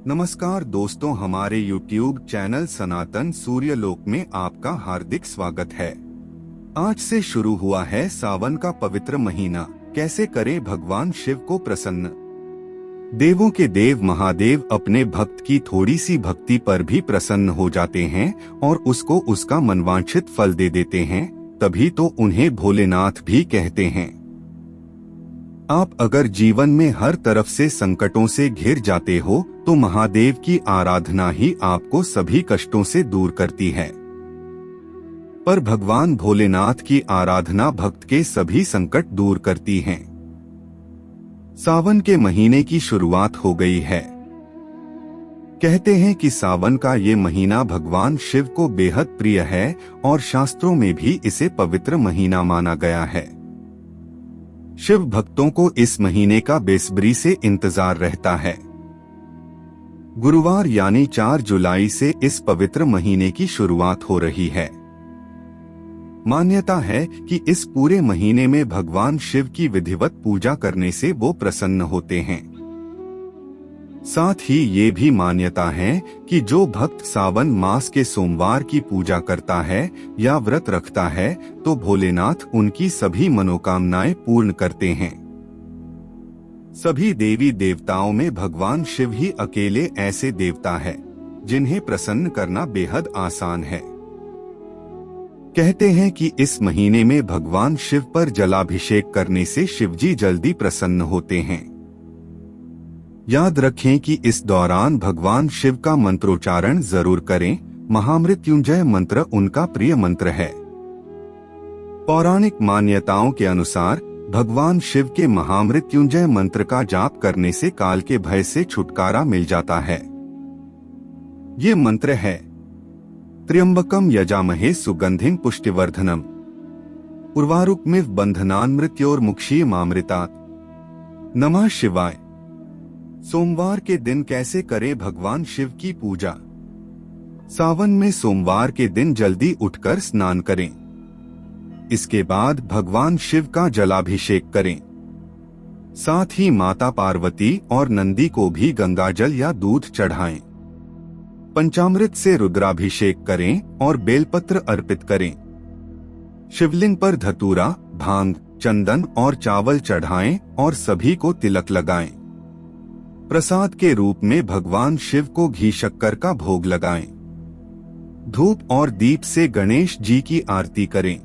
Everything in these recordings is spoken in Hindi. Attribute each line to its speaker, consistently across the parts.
Speaker 1: नमस्कार दोस्तों, हमारे YouTube चैनल सनातन सूर्यलोक में आपका हार्दिक स्वागत है। आज से शुरू हुआ है सावन का पवित्र महीना। कैसे करें भगवान शिव को प्रसन्न। देवों के देव महादेव अपने भक्त की थोड़ी सी भक्ति पर भी प्रसन्न हो जाते हैं और उसको उसका मनवांछित फल दे देते हैं, तभी तो उन्हें भोलेनाथ भी कहते हैं। आप अगर जीवन में हर तरफ से संकटों से घिर जाते हो तो महादेव की आराधना ही आपको सभी कष्टों से दूर करती है। पर भगवान भोलेनाथ की आराधना भक्त के सभी संकट दूर करती है। सावन के महीने की शुरुआत हो गई है। कहते हैं कि सावन का ये महीना भगवान शिव को बेहद प्रिय है और शास्त्रों में भी इसे पवित्र महीना माना गया है। शिव भक्तों को इस महीने का बेसब्री से इंतजार रहता है। गुरुवार यानी 4 जुलाई से इस पवित्र महीने की शुरुआत हो रही है। मान्यता है कि इस पूरे महीने में भगवान शिव की विधिवत पूजा करने से वो प्रसन्न होते हैं। साथ ही ये भी मान्यता है कि जो भक्त सावन मास के सोमवार की पूजा करता है या व्रत रखता है तो भोलेनाथ उनकी सभी मनोकामनाएं पूर्ण करते हैं। सभी देवी देवताओं में भगवान शिव ही अकेले ऐसे देवता है जिन्हें प्रसन्न करना बेहद आसान है। कहते हैं कि इस महीने में भगवान शिव पर जलाभिषेक करने से शिवजी जल्दी प्रसन्न होते हैं। याद रखें कि इस दौरान भगवान शिव का मंत्रोच्चारण जरूर करें। महामृत्युंजय मंत्र उनका प्रिय मंत्र है। पौराणिक मान्यताओं के अनुसार भगवान शिव के महामृत्युंजय मंत्र का जाप करने से काल के भय से छुटकारा मिल जाता है। ये मंत्र है: त्र्यंबकम यजामहे सुगंधिं पुष्टिवर्धनम, उर्वारुकमिव बंधनान् मृत्योर्मुक्षीयमामृतात्। नमः शिवाय। सोमवार के दिन कैसे करें भगवान शिव की पूजा। सावन में सोमवार के दिन जल्दी उठकर स्नान करें। इसके बाद भगवान शिव का जलाभिषेक करें। साथ ही माता पार्वती और नंदी को भी गंगाजल या दूध चढ़ाएं। पंचामृत से रुद्राभिषेक करें और बेलपत्र अर्पित करें। शिवलिंग पर धतूरा, भांग, चंदन और चावल चढ़ाएं और सभी को तिलक लगाएं। प्रसाद के रूप में भगवान शिव को घी शक्कर का भोग लगाएं। धूप और दीप से गणेश जी की आरती करें।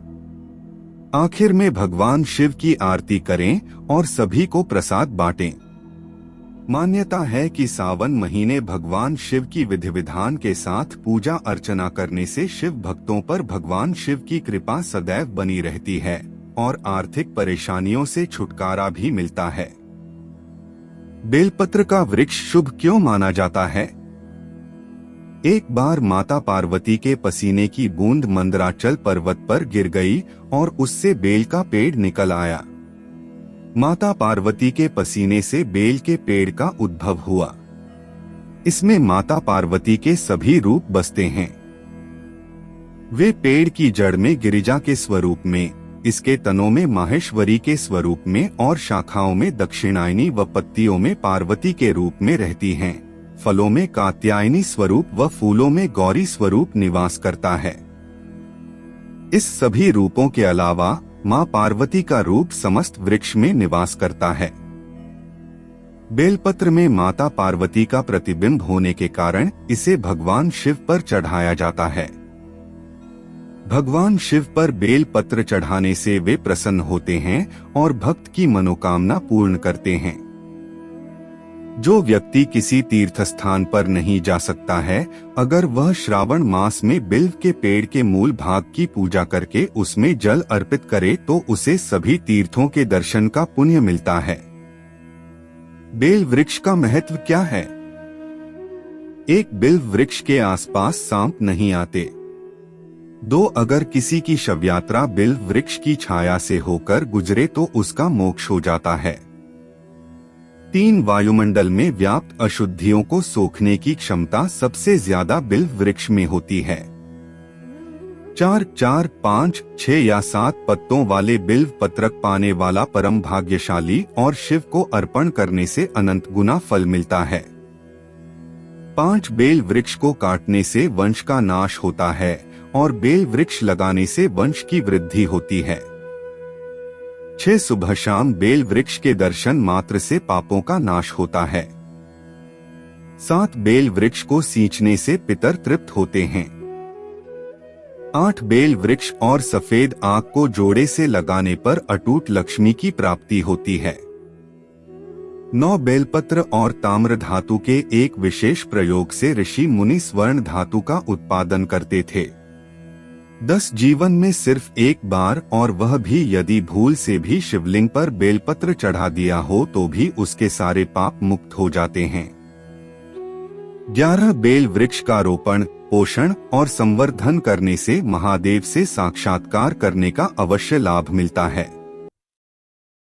Speaker 1: आखिर में भगवान शिव की आरती करें और सभी को प्रसाद बांटें। मान्यता है कि सावन महीने भगवान शिव की विधि विधान के साथ पूजा अर्चना करने से शिव भक्तों पर भगवान शिव की कृपा सदैव बनी रहती है और आर्थिक परेशानियों से छुटकारा भी मिलता है। बेलपत्र का वृक्ष शुभ क्यों माना जाता है? एक बार माता पार्वती के पसीने की बूंद मंदराचल पर्वत पर गिर गई और उससे बेल का पेड़ निकल आया। माता पार्वती के पसीने से बेल के पेड़ का उद्भव हुआ। इसमें माता पार्वती के सभी रूप बसते हैं। वे पेड़ की जड़ में गिरिजा के स्वरूप में, इसके तनों में माहेश्वरी के स्वरूप में और शाखाओं में दक्षिणायनी व पत्तियों में पार्वती के रूप में रहती हैं। फलों में कात्यायनी स्वरूप व फूलों में गौरी स्वरूप निवास करता है। इस सभी रूपों के अलावा मां पार्वती का रूप समस्त वृक्ष में निवास करता है। बेलपत्र में माता पार्वती का प्रतिबिंब होने के कारण इसे भगवान शिव पर चढ़ाया जाता है। भगवान शिव पर बेल पत्र चढ़ाने से वे प्रसन्न होते हैं और भक्त की मनोकामना पूर्ण करते हैं। जो व्यक्ति किसी तीर्थ स्थान पर नहीं जा सकता है, अगर वह श्रावण मास में बिल्व के पेड़ के मूल भाग की पूजा करके उसमें जल अर्पित करे तो उसे सभी तीर्थों के दर्शन का पुण्य मिलता है। बेल वृक्ष का महत्व क्या है? एक बिल्व वृक्ष के आसपास सांप नहीं आते। 2, अगर किसी की शव यात्रा बिल्व वृक्ष की छाया से होकर गुजरे तो उसका मोक्ष हो जाता है। 3, वायुमंडल में व्याप्त अशुद्धियों को सोखने की क्षमता सबसे ज्यादा बिल्व वृक्ष में होती है। 4, 5, 6 या 7 पत्तों वाले बिल्व पत्रक पाने वाला परम भाग्यशाली और शिव को अर्पण करने से अनंत गुना फल मिलता है। 5 बेल वृक्ष को काटने से वंश का नाश होता है और बेल वृक्ष लगाने से वंश की वृद्धि होती है। 6 सुबह शाम बेल वृक्ष के दर्शन मात्र से पापों का नाश होता है। 7 बेल वृक्ष को सींचने से पितर तृप्त होते हैं। 8 बेल वृक्ष और सफेद आग को जोड़े से लगाने पर अटूट लक्ष्मी की प्राप्ति होती है। 9 बेलपत्र और ताम्र धातु के एक विशेष प्रयोग से ऋषि मुनि स्वर्ण धातु का उत्पादन करते थे। 10 जीवन में सिर्फ एक बार, और वह भी यदि भूल से भी शिवलिंग पर बेलपत्र चढ़ा दिया हो तो भी उसके सारे पाप मुक्त हो जाते हैं। 11 बेल वृक्ष का रोपण, पोषण और संवर्धन करने से महादेव से साक्षात्कार करने का अवश्य लाभ मिलता है।